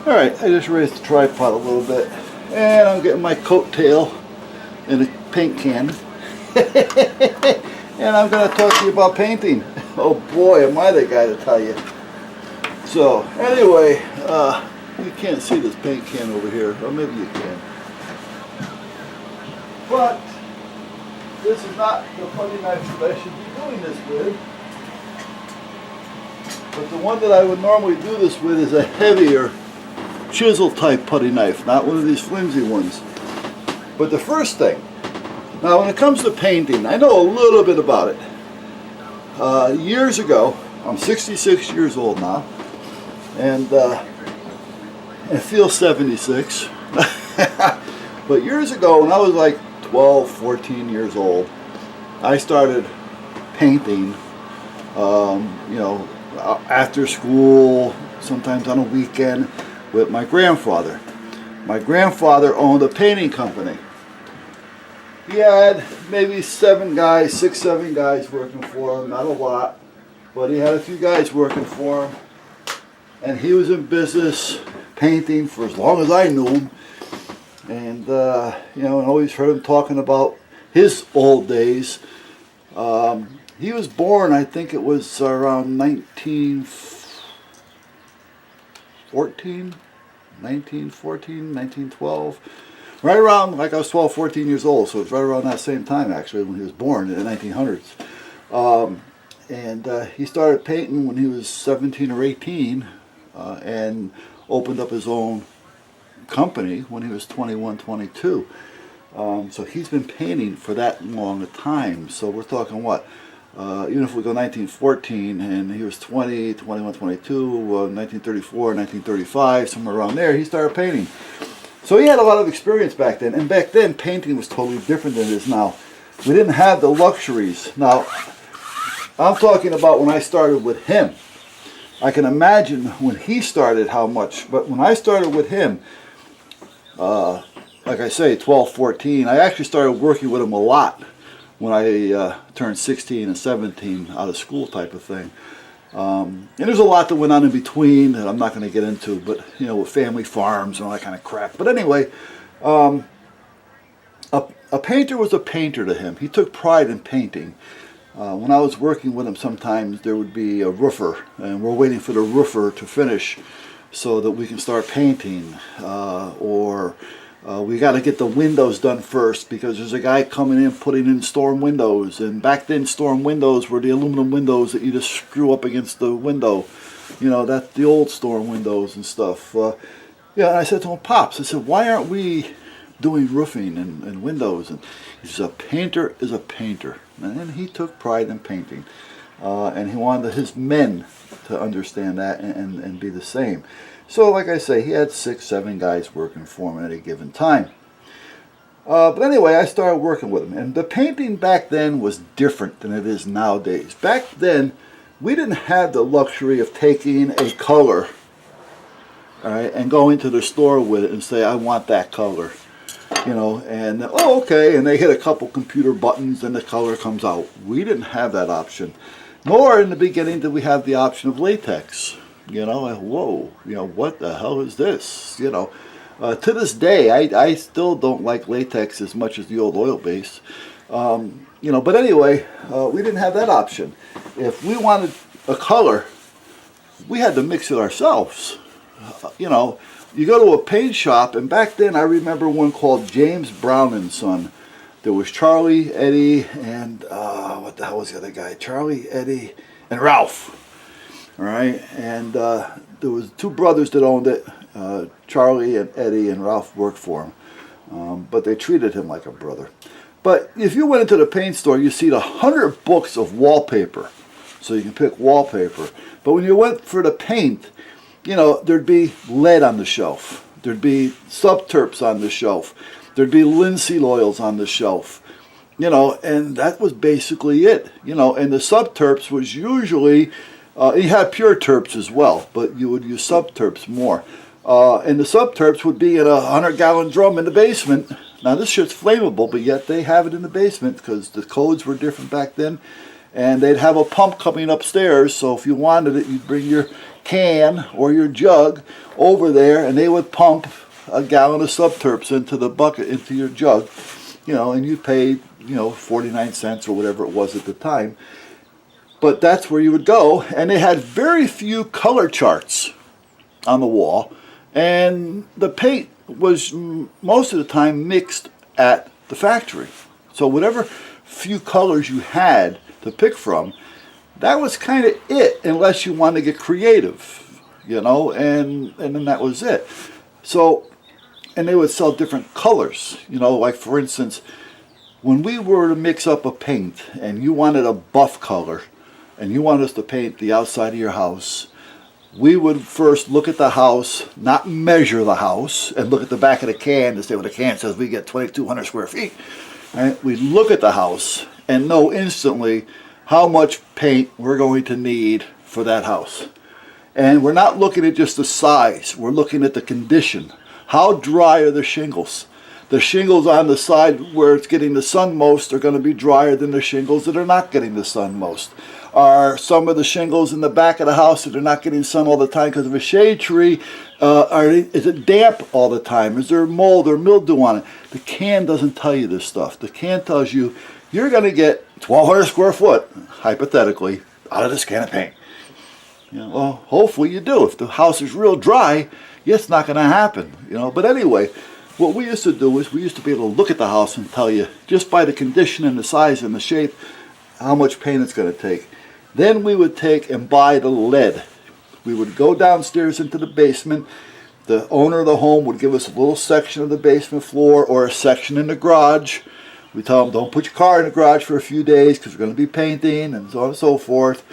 Alright, I just raised the tripod a little bit, and I'm getting my coattail in a paint can. And I'm going to talk to you about painting. Oh boy, am I the guy to tell you. So, anyway, you can't see this paint can over here, or maybe you can. But, this is not the putty knife that I should be doing this with. But the one that I would normally do this with is a heavier chisel type putty knife, not one of these flimsy ones. But the first thing, now when it comes to painting, I know a little bit about it. Years ago, I'm 66 years old now, and I feel 76. But years ago, when I was like 12, 14 years old, I started painting, you know, after school, sometimes on a weekend, with my grandfather. My grandfather owned a painting company. He had maybe 7 guys, 6, 7 guys working for him, not a lot, but he had a few guys working for him. And he was in business painting for as long as I knew him. And, you know, I always heard him talking about his old days. He was born, I think it was around 1914, 1912. Right around, like I was 12, 14 years old, so it's right around that same time actually when he was born in the 1900s. And he started painting when he was 17 or 18 and opened up his own company when he was 21, 22. So he's been painting for that long a time. So we're talking what? Even if we go 1914 and he was 20, 21, 22, 1934, 1935, somewhere around there, he started painting. So he had a lot of experience back then. And back then, painting was totally different than it is now. We didn't have the luxuries. Now, I'm talking about when I started with him. I can imagine when he started how much. But when I started with him, like I say, 12, 14, I actually started working with him a lot when I turned 16 and 17 out of school type of thing. And there's a lot that went on in between that I'm not going to get into, but, you know, with family farms and all that kind of crap. But anyway, a painter was a painter to him. He took pride in painting. When I was working with him, sometimes there would be a roofer, and we're waiting for the roofer to finish so that we can start painting, or we got to get the windows done first because there's a guy coming in putting in storm windows. And back then, storm windows were the aluminum windows that you just screw up against the window. You know, that's the old storm windows and stuff. Yeah, and I said to him, Pops, I said, why aren't we doing roofing and windows? And he said, a painter is a painter. And he took pride in painting. And he wanted his men to understand that and be the same. So, like I say, he had 6, 7 guys working for him at a given time. But anyway, I started working with him. And the painting back then was different than it is nowadays. Back then, we didn't have the luxury of taking a color, all right, and going to the store with it and say, I want that color. You know, and, oh, okay, and they hit a couple computer buttons and the color comes out. We didn't have that option. Nor in the beginning did we have the option of latex. You know, whoa, you know, what the hell is this? You know, to this day, I still don't like latex as much as the old oil base. You know, but anyway, we didn't have that option. If we wanted a color, we had to mix it ourselves. You know, you go to a paint shop, and back then I remember one called James Brown and Son. There was Charlie, Eddie, and what the hell was the other guy? Charlie, Eddie, and Ralph. All right, and there was 2 brothers that owned it. Charlie and Eddie, and Ralph worked for him, but they treated him like a brother. But if you went into the paint store, you see 100 books of wallpaper, so you can pick wallpaper. But when you went for the paint, you know, there'd be lead on the shelf, there'd be subterps on the shelf, there'd be linseed oils on the shelf. You know, and that was basically it. You know, and the subterps was usually you had pure terps as well, but you would use subterps more. And the subterps would be in a 100-gallon drum in the basement. Now this shit's flammable, but yet they have it in the basement because the codes were different back then. And they'd have a pump coming upstairs, so if you wanted it, you'd bring your can or your jug over there, and they would pump a gallon of Subterps into the bucket, into your jug, and you pay, 49 cents or whatever it was at the time. But that's where you would go, and they had very few color charts on the wall, and the paint was most of the time mixed at the factory. So whatever few colors you had to pick from, that was kind of it, unless you wanted to get creative, and then that was it. So, and they would sell different colors, like for instance, when we were to mix up a paint and you wanted a buff color and you wanted us to paint the outside of your house, we would first look at the house, not measure the house, and look at the back of the can to say, well, the can says we get 2,200 square feet. Right? We'd look at the house and know instantly how much paint we're going to need for that house. And we're not looking at just the size, we're looking at the condition. How dry are the shingles? The shingles on the side where it's getting the sun most are going to be drier than the shingles that are not getting the sun most. Are some of the shingles in the back of the house that are not getting sun all the time because of a shade tree, is it damp all the time? Is there mold or mildew on it? The can doesn't tell you this stuff. The can tells you you're going to get 1,200 square foot, hypothetically, out of this can of paint. Well, hopefully you do. If the house is real dry, it's not going to happen. But anyway, what we used to do is we used to be able to look at the house and tell you, just by the condition and the size and the shape, how much paint it's going to take. Then we would take and buy the lead. We would go downstairs into the basement. The owner of the home would give us a little section of the basement floor or a section in the garage. We tell them, don't put your car in the garage for a few days because we're going to be painting and so on and so forth.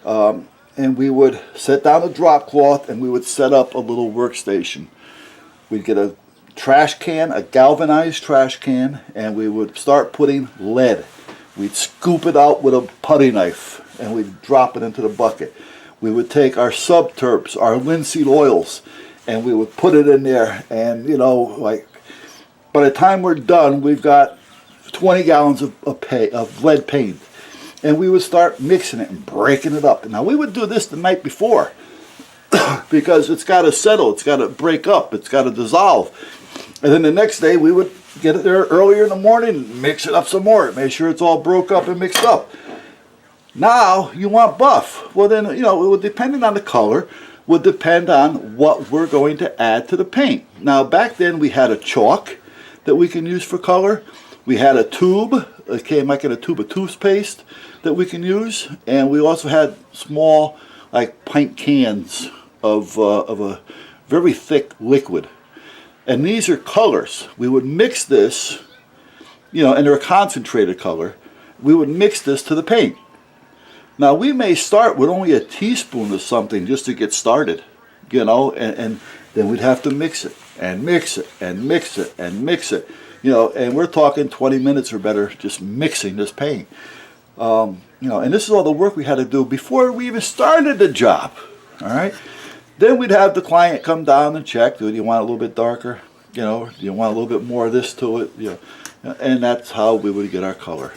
And we would set down a drop cloth and we would set up a little workstation. We'd get a trash can, a galvanized trash can, and we would start putting lead. We'd scoop it out with a putty knife and we'd drop it into the bucket. We would take our Subterps, our linseed oils, and we would put it in there, and by the time we're done, we've got 20 gallons of lead paint. And we would start mixing it and breaking it up. Now we would do this the night before because it's got to settle, it's got to break up, it's got to dissolve. And then the next day we would get it there earlier in the morning and mix it up some more, make sure it's all broke up and mixed up. Now you want buff. Well then, it would, depending on the color, would depend on what we're going to add to the paint. Now back then we had a chalk that we can use for color. We had a tube, it came like in a tube of toothpaste that we can use, and we also had small, like pint cans of a very thick liquid. And these are colors. We would mix this, and they're a concentrated color. We would mix this to the paint. Now we may start with only a teaspoon of something just to get started, and then we'd have to mix it and mix it and mix it and mix it. And we're talking 20 minutes or better just mixing this paint. And this is all the work we had to do before we even started the job. All right. Then we'd have the client come down and check. Do you want a little bit darker? Do you want a little bit more of this to it? And that's how we would get our color.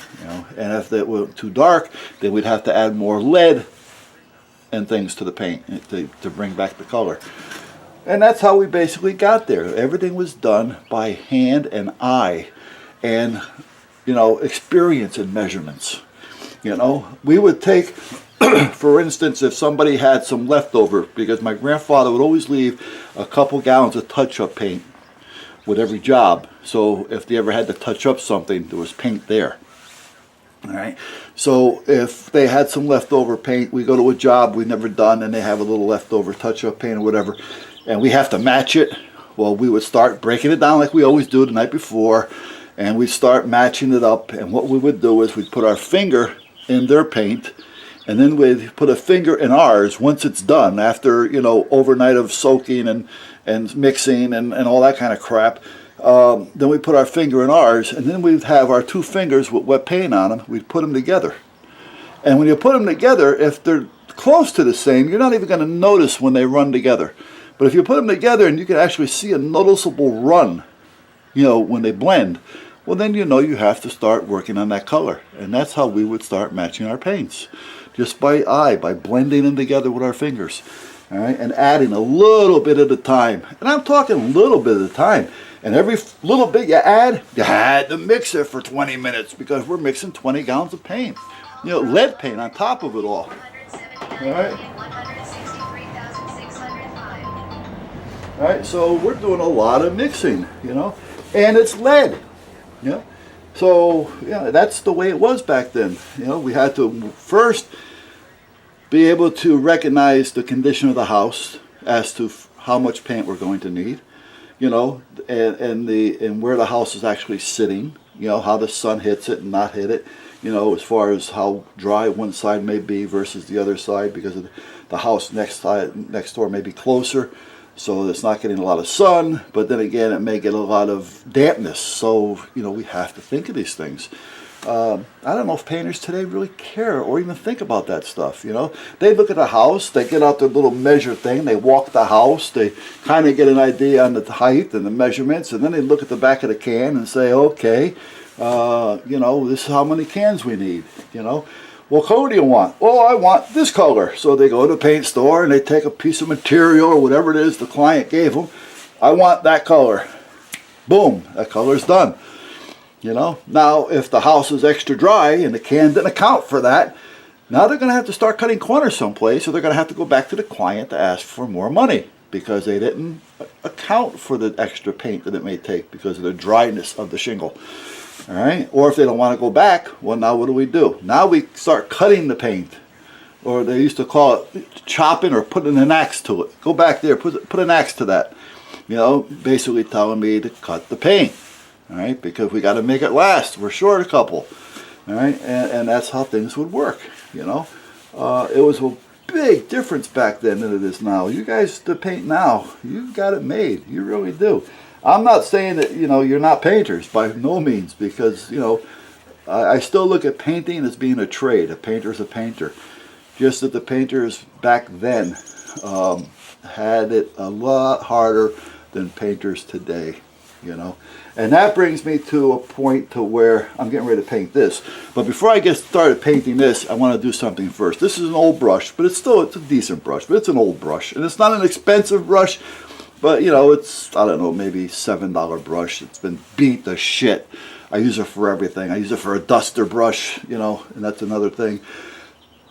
And if it were too dark, then we'd have to add more lead and things to the paint to bring back the color. And that's how we basically got there. Everything was done by hand and eye and, experience and measurements. We would take, for instance, if somebody had some leftover, because my grandfather would always leave a couple gallons of touch-up paint with every job. So if they ever had to touch up something, there was paint there. All right. So if they had some leftover paint, we go to a job we've never done and they have a little leftover touch-up paint or whatever, and we have to match it. Well, we would start breaking it down like we always do the night before, and we'd start matching it up. And what we would do is we'd put our finger in their paint, and then we'd put a finger in ours once it's done, after, overnight of soaking and mixing and all that kind of crap. Then we put our finger in ours, and then we'd have our two fingers with wet paint on them. We'd put them together. And when you put them together, if they're close to the same, you're not even going to notice when they run together. But if you put them together and you can actually see a noticeable run, when they blend, well then you have to start working on that color. And that's how we would start matching our paints. Just by eye, by blending them together with our fingers. all right, and adding a little bit at a time. And I'm talking a little bit at a time. And every little bit you had to mix it for 20 minutes because we're mixing 20 gallons of paint. You know, lead paint on top of it all. All right. All right, so we're doing a lot of mixing, you know, and it's lead, you know. So, yeah, that's the way it was back then. You know, we had to first be able to recognize the condition of the house as to how much paint we're going to need, you know, and where the house is actually sitting, you know, how the sun hits it and not hit it, you know, as far as how dry one side may be versus the other side, because of the house next door may be closer, so it's not getting a lot of sun, but then again it may get a lot of dampness. So, you know, we have to think of these things. I don't know if painters today really care or even think about that stuff, you know. They look at the house, they get out their little measure thing, they walk the house, they kind of get an idea on the height and the measurements, and then they look at the back of the can and say, okay, you know, this is how many cans we need, you know. What color do you want? Oh, I want this color. So they go to the paint store and they take a piece of material or whatever it is the client gave them. I want that color. Boom, that color's done. You know, now if the house is extra dry and the can didn't account for that, now they're going to have to start cutting corners someplace, or they're going to have to go back to the client to ask for more money because they didn't account for the extra paint that it may take because of the dryness of the shingle. All right, or if they don't want to go back, well, now what do? Now we start cutting the paint, or they used to call it chopping or putting an axe to it. Go back there, put an axe to that. You know, basically telling me to cut the paint. All right, because we got to make it last. We're short a couple. All right, and that's how things would work. You know, it was a big difference back then than it is now. You guys, the paint now, you've got it made. You really do. I'm not saying that, you know, you're not painters, by no means, because, you know, I still look at painting as being a trade. A painter's a painter. Just that the painters back then had it a lot harder than painters today, you know. And that brings me to a point to where I'm getting ready to paint this. But before I get started painting this, I want to do something first. This is an old brush, but it's a decent brush, but it's an old brush. And it's not an expensive brush. But, you know, it's, I don't know, maybe $7 brush. It's been beat to shit. I use it for everything. I use it for a duster brush, you know, and that's another thing.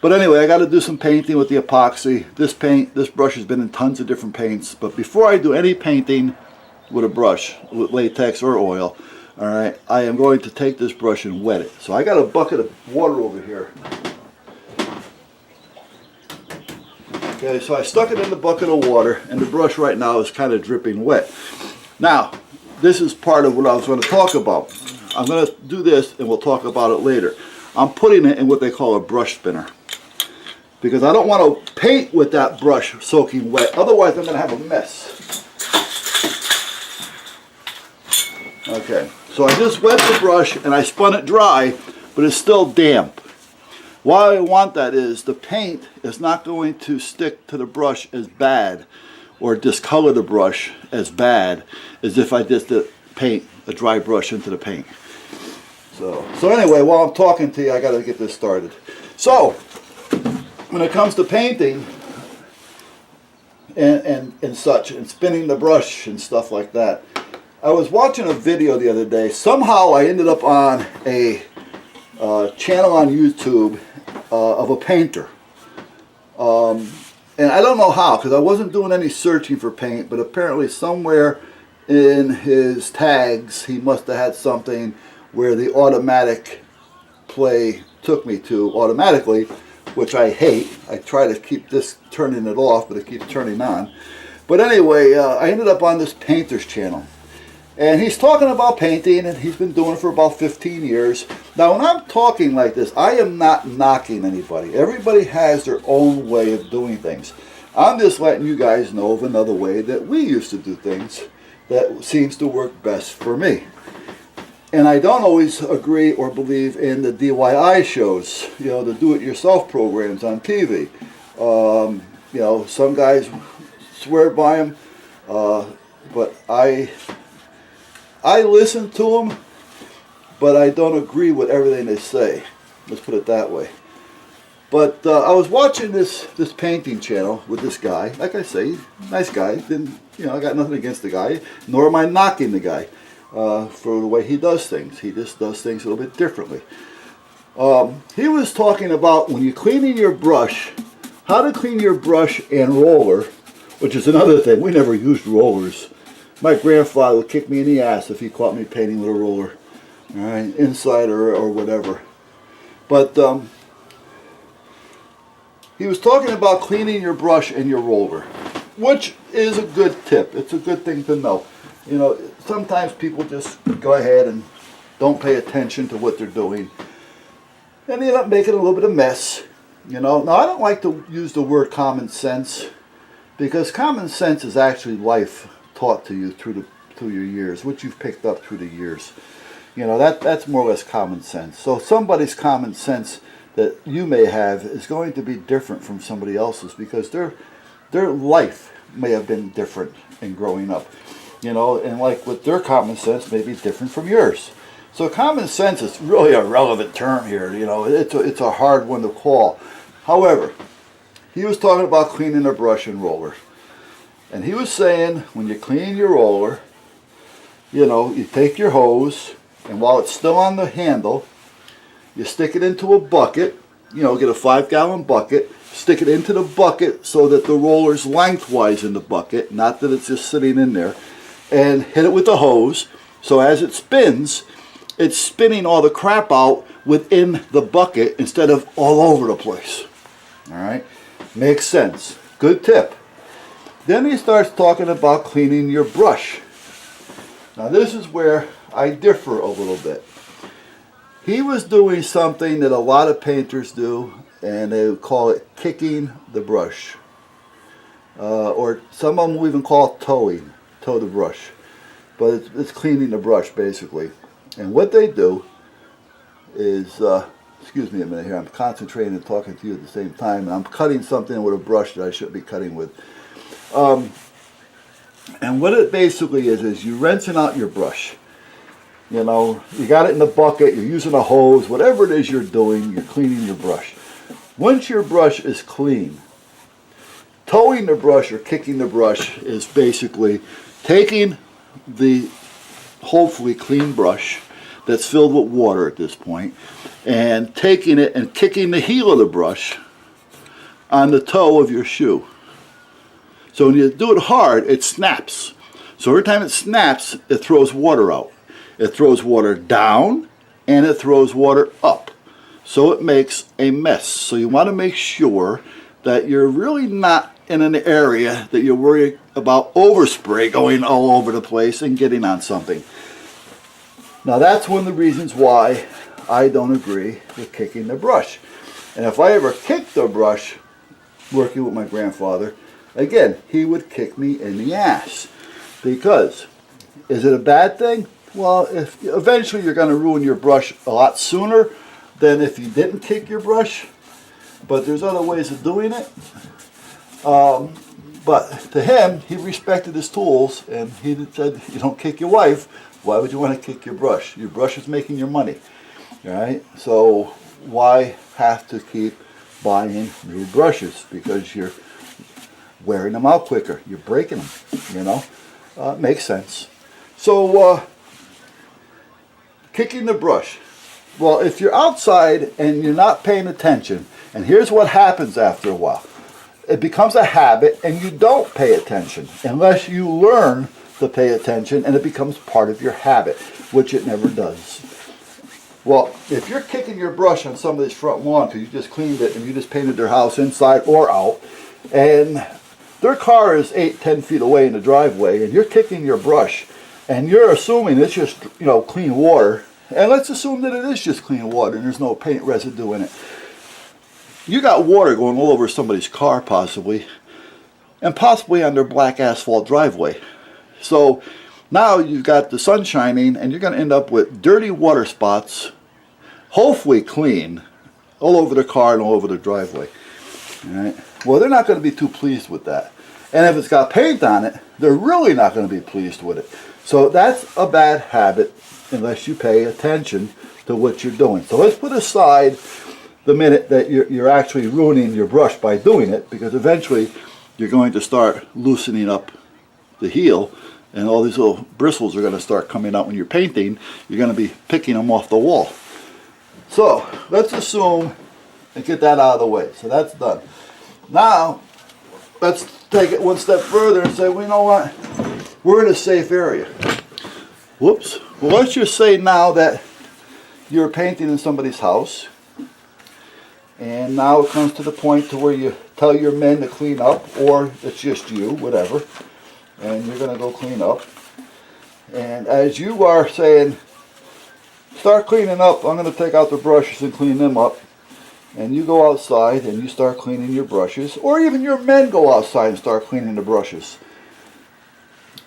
But anyway, I got to do some painting with the epoxy. This brush has been in tons of different paints. But before I do any painting with a brush, with latex or oil, all right, I am going to take this brush and wet it. So I got a bucket of water over here. Okay, so I stuck it in the bucket of water, and the brush right now is kind of dripping wet. Now, this is part of what I was going to talk about. I'm going to do this, and we'll talk about it later. I'm putting it in what they call a brush spinner, because I don't want to paint with that brush soaking wet. Otherwise, I'm going to have a mess. Okay, so I just wet the brush, and I spun it dry, but it's still damp. Why I want that is the paint is not going to stick to the brush as bad or discolor the brush as bad as if I just paint a dry brush into the paint. So anyway, while I'm talking to you, I got to get this started. So when it comes to painting and such, and spinning the brush and stuff like that, I was watching a video the other day. Somehow I ended up on a channel on YouTube of a painter, and I don't know how, because I wasn't doing any searching for paint, but apparently somewhere in his tags he must have had something where the automatic play took me to automatically, which I hate. I try to keep this turning it off, but it keeps turning on. But anyway, I ended up on this painter's channel. And he's talking about painting, and he's been doing it for about 15 years. Now, when I'm talking like this, I am not knocking anybody. Everybody has their own way of doing things. I'm just letting you guys know of another way that we used to do things that seems to work best for me. And I don't always agree or believe in the DIY shows, you know, the do-it-yourself programs on TV. You know, some guys swear by them, but I listen to them, but I don't agree with everything they say. Let's put it that way. But I was watching this painting channel with this guy. Like I say, nice guy. Didn't, you know, I got nothing against the guy, nor am I knocking the guy for the way he does things. He just does things a little bit differently. He was talking about when you're cleaning your brush, how to clean your brush and roller, which is another thing. We never used rollers. My grandfather would kick me in the ass if he caught me painting with a roller, all right, inside or whatever. But he was talking about cleaning your brush and your roller, which is a good tip. It's a good thing to know. You know, sometimes people just go ahead and don't pay attention to what they're doing, and they end up making a little bit of mess. You know, now I don't like to use the word common sense, because common sense is actually life taught to you through your years, what you've picked up through the years. You know, that's more or less common sense. So somebody's common sense that you may have is going to be different from somebody else's, because their life may have been different in growing up. You know, and like with their common sense may be different from yours. So common sense is really a relevant term here. You know, it's a hard one to call. However, he was talking about cleaning a brush and roller. And he was saying when you clean your roller, you know, you take your hose, and while it's still on the handle, you stick it into a bucket. You know, get a 5-gallon bucket, stick it into the bucket so that the roller's lengthwise in the bucket, not that it's just sitting in there, and hit it with the hose. So as it spins, it's spinning all the crap out within the bucket instead of all over the place. All right, makes sense. Good tip. Then he starts talking about cleaning your brush. Now this is where I differ a little bit. He was doing something that a lot of painters do, and they would call it kicking the brush. Or some of them will even call it toeing, toe the brush. But it's cleaning the brush basically. And what they do is, excuse me a minute here, I'm concentrating and talking to you at the same time, and I'm cutting something with a brush that I shouldn't be cutting with. And what it basically is you're rinsing out your brush. You know, you got it in the bucket, you're using a hose, whatever it is you're doing, you're cleaning your brush. Once your brush is clean, toeing the brush or kicking the brush is basically taking the hopefully clean brush that's filled with water at this point, and taking it and kicking the heel of the brush on the toe of your shoe. So when you do it hard, it snaps. So every time it snaps, it throws water out. It throws water down and it throws water up. So it makes a mess. So you want to make sure that you're really not in an area that you're worried about overspray going all over the place and getting on something. Now that's one of the reasons why I don't agree with kicking the brush. And if I ever kicked the brush working with my grandfather, again, he would kick me in the ass. Because, is it a bad thing? Well, if eventually you're going to ruin your brush a lot sooner than if you didn't kick your brush. But there's other ways of doing it. But to him, he respected his tools, and he said, you don't kick your wife, why would you want to kick your brush? Your brush is making your money. All right? So why have to keep buying new brushes? Because you're wearing them out quicker. You're breaking them, you know. Makes sense. So, kicking the brush. Well, if you're outside and you're not paying attention, and here's what happens after a while. It becomes a habit and you don't pay attention unless you learn to pay attention, and it becomes part of your habit, which it never does. Well, if you're kicking your brush on somebody's front lawn because you just cleaned it and you just painted their house inside or out, and their car is 8-10 feet away in the driveway, and you're kicking your brush, and you're assuming it's just, you know, clean water, and let's assume that it is just clean water and there's no paint residue in it. You got water going all over somebody's car possibly, and possibly on their black asphalt driveway. So now you've got the sun shining, and you're going to end up with dirty water spots, hopefully clean, all over the car and all over the driveway. All right. Well, they're not going to be too pleased with that. And if it's got paint on it, they're really not going to be pleased with it. So that's a bad habit unless you pay attention to what you're doing. So let's put aside the minute that you're actually ruining your brush by doing it, because eventually you're going to start loosening up the heel, and all these little bristles are going to start coming out when you're painting. You're going to be picking them off the wall. So let's assume and get that out of the way. So that's done. Now let's take it one step further and say, well, you know what? We're in a safe area. Whoops. Well, let's just say now that you're painting in somebody's house, and now it comes to the point to where you tell your men to clean up, or it's just you, whatever, and you're going to go clean up. And as you are saying, start cleaning up, I'm going to take out the brushes and clean them up. And you go outside and you start cleaning your brushes, or even your men go outside and start cleaning the brushes.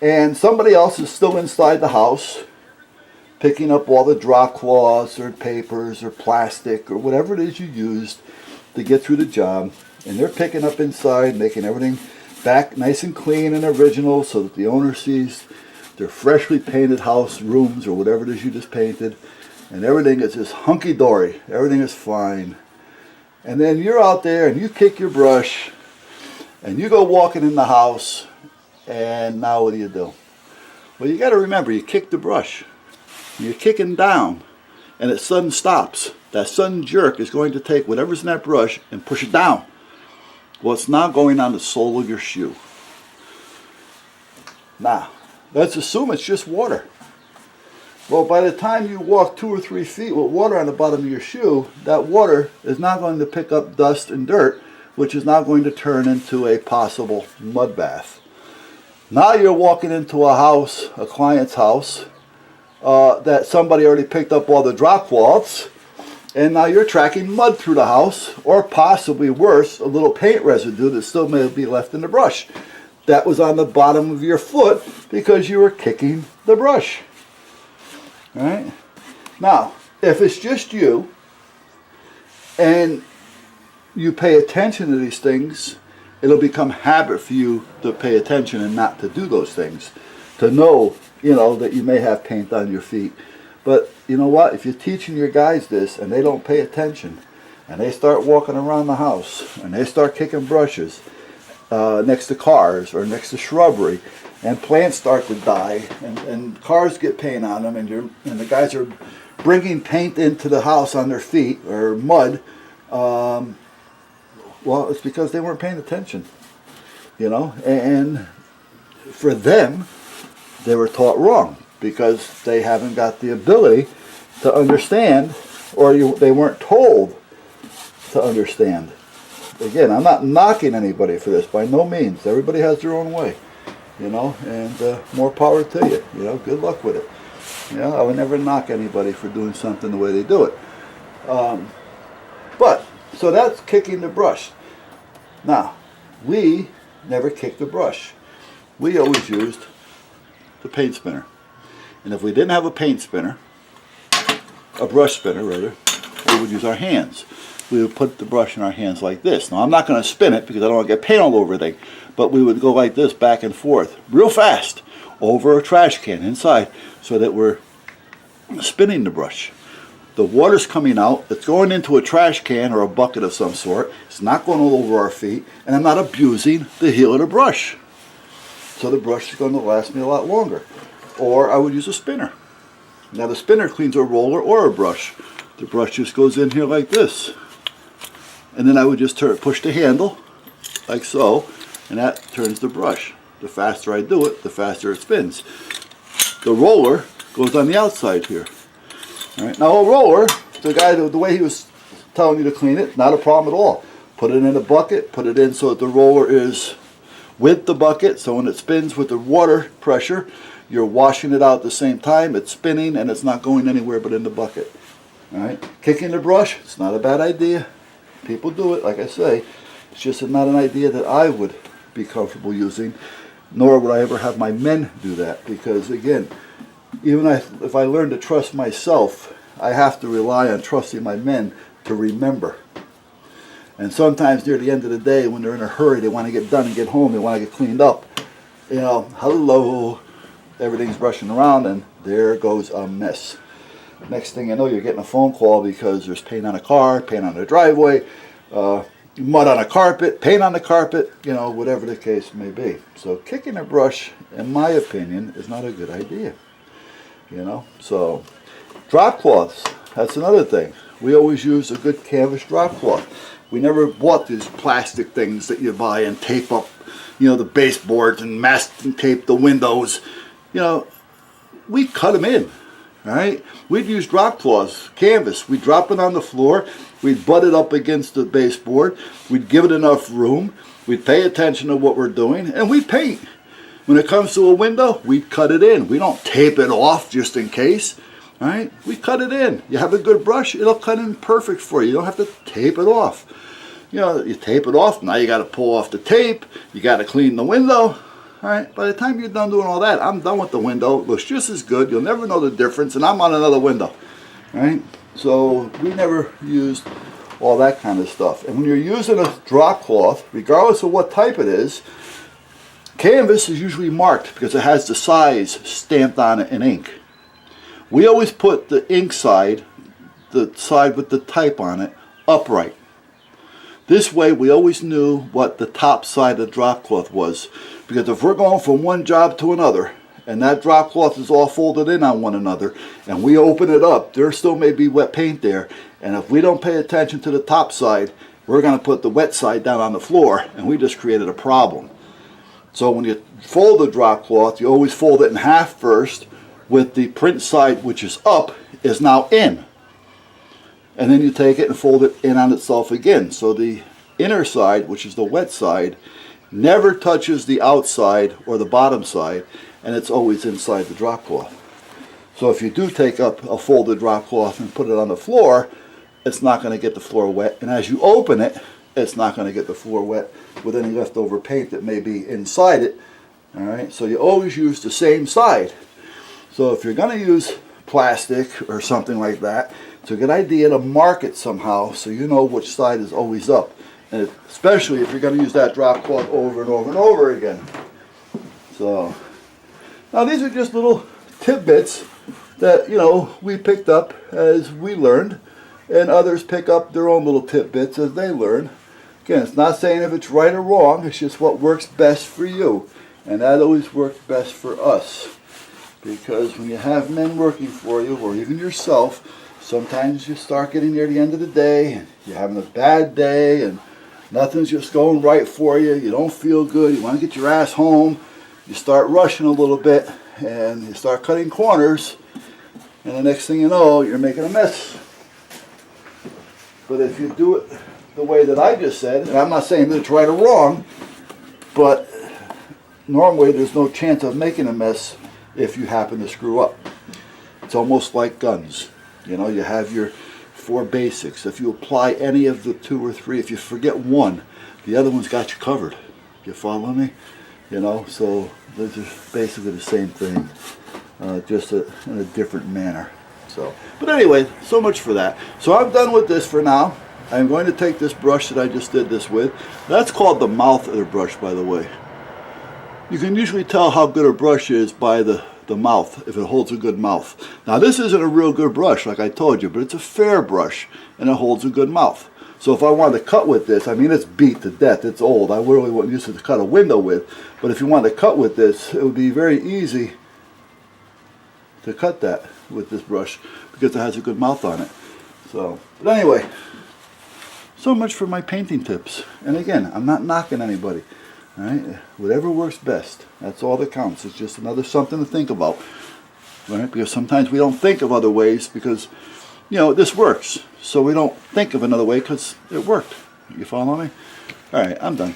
And somebody else is still inside the house, picking up all the drop cloths or papers or plastic or whatever it is you used to get through the job. And they're picking up inside, making everything back nice and clean and original so that the owner sees their freshly painted house, rooms, or whatever it is you just painted. And everything is just hunky-dory. Everything is fine. And then you're out there and you kick your brush and you go walking in the house, and now what do? Well, you got to remember, you kick the brush. You're kicking down and it sudden stops. That sudden jerk is going to take whatever's in that brush and push it down. Well, it's now going on the sole of your shoe. Now, let's assume it's just water. Well, by the time you walk 2 or 3 feet with water on the bottom of your shoe, that water is not going to pick up dust and dirt, which is now going to turn into a possible mud bath. Now you're walking into a house, a client's house, that somebody already picked up all the drop cloths, and now you're tracking mud through the house, or possibly worse, a little paint residue that still may be left in the brush. That was on the bottom of your foot because you were kicking the brush. All right? Now, if it's just you, and you pay attention to these things, it'll become habit for you to pay attention and not to do those things. To know, that you may have paint on your feet. But you know what? If you're teaching your guys this and they don't pay attention, and they start walking around the house, and they start kicking brushes next to cars or next to shrubbery, and plants start to die, and cars get paint on them, and the guys are bringing paint into the house on their feet, or mud, well, it's because they weren't paying attention, and for them, they were taught wrong, because they haven't got the ability to understand, or they weren't told to understand. Again, I'm not knocking anybody for this, by no means. Everybody has their own way, and more power to you, good luck with it. I would never knock anybody for doing something the way they do it. So that's kicking the brush. Now, we never kicked the brush. We always used the paint spinner. And if we didn't have a paint spinner, a brush spinner rather, we would use our hands. We would put the brush in our hands like this. Now I'm not going to spin it because I don't want to get paint all over everything, but we would go like this back and forth real fast over a trash can inside so that we're spinning the brush. The water's coming out, it's going into a trash can or a bucket of some sort. It's not going all over our feet, and I'm not abusing the heel of the brush. So the brush is going to last me a lot longer. Or I would use a spinner. Now the spinner cleans a roller or a brush. The brush just goes in here like this. And then I would just push the handle, like so, and that turns the brush. The faster I do it, the faster it spins. The roller goes on the outside here. All right. Now a roller, the way he was telling you to clean it, not a problem at all. Put it in a bucket, put it in so that the roller is with the bucket, so when it spins with the water pressure, you're washing it out at the same time, it's spinning, and it's not going anywhere but in the bucket. All right? Kicking the brush, it's not a bad idea. People do it, like I say. It's just not an idea that I would be comfortable using, nor would I ever have my men do that, because again, even if I learn to trust myself, I have to rely on trusting my men to remember. And sometimes near the end of the day, when they're in a hurry, they want to get done and get home, they want to get cleaned up. Hello, everything's rushing around, and there goes a mess. Next thing you know, you're getting a phone call because there's paint on a car, paint on the driveway, mud on a carpet, paint on the carpet, you know, whatever the case may be. So kicking a brush, in my opinion, is not a good idea. You know, so drop cloths, that's another thing. We always use a good canvas drop cloth. We never bought these plastic things that you buy and tape up, you know, the baseboards and masking tape the windows. You know, we cut them in. All right, we'd use drop cloths, canvas. We'd drop it on the floor. We'd butt it up against the baseboard. We'd give it enough room. We'd pay attention to what we're doing, and we paint. When it comes to a window, we cut it in. We don't tape it off just in case. All right, we cut it in. You have a good brush, it'll cut in perfect for you. You don't have to tape it off. You know, you tape it off. Now you got to pull off the tape. You got to clean the window. All right, by the time you're done doing all that, I'm done with the window. It looks just as good. You'll never know the difference, and I'm on another window. All right, so we never used all that kind of stuff. And when you're using a drop cloth, regardless of what type it is, canvas is usually marked because it has the size stamped on it in ink. We always put the ink side, the side with the type on it, upright. This way we always knew what the top side of the drop cloth was. Because if we're going from one job to another, and that drop cloth is all folded in on one another, and we open it up, there still may be wet paint there. And if we don't pay attention to the top side, we're going to put the wet side down on the floor, and we just created a problem. So when you fold the drop cloth, you always fold it in half first, with the print side, which is up, is now in. And then you take it and fold it in on itself again. So the inner side, which is the wet side, never touches the outside or the bottom side, and it's always inside the drop cloth. So if you do take up a folded drop cloth and put it on the floor, it's not going to get the floor wet. And as you open it, it's not going to get the floor wet with any leftover paint that may be inside it. All right, so you always use the same side. So if you're going to use plastic or something like that, it's a good idea to mark it somehow so you know which side is always up. And especially if you're going to use that drop cloth over and over and over again. So now these are just little tidbits that, you know, we picked up as we learned, and others pick up their own little tidbits as they learn. Again, it's not saying if it's right or wrong, it's just what works best for you. And that always works best for us. Because when you have men working for you, or even yourself, sometimes you start getting near the end of the day, and you're having a bad day, and nothing's just going right for you. You don't feel good. You want to get your ass home. You start rushing a little bit, and you start cutting corners, and the next thing you know, you're making a mess. But if you do it the way that I just said, and I'm not saying that it's right or wrong, but normally there's no chance of making a mess if you happen to screw up. It's almost like guns. You know, you have your 4 basics. If you apply any of the 2 or 3, if you forget one, the other one's got you covered. You follow me? You know, so those are basically the same thing, just in a different manner. So, but anyway, so much for that. So I'm done with this for now. I'm going to take this brush that I just did this with. That's called the mouth of the brush, by the way. You can usually tell how good a brush is by the mouth, if it holds a good mouth. Now this isn't a real good brush, like I told you, but it's a fair brush, and it holds a good mouth. So if I wanted to cut with this, I mean, it's beat to death, it's old, I really wouldn't use it to cut a window with, but if you wanted to cut with this, it would be very easy to cut that with this brush, because it has a good mouth on it. So, but anyway, so much for my painting tips. And again, I'm not knocking anybody. All right, whatever works best. That's all that counts. It's just another something to think about, right? Because sometimes we don't think of other ways because, you know, this works. So we don't think of another way because it worked. You follow me? All right, I'm done.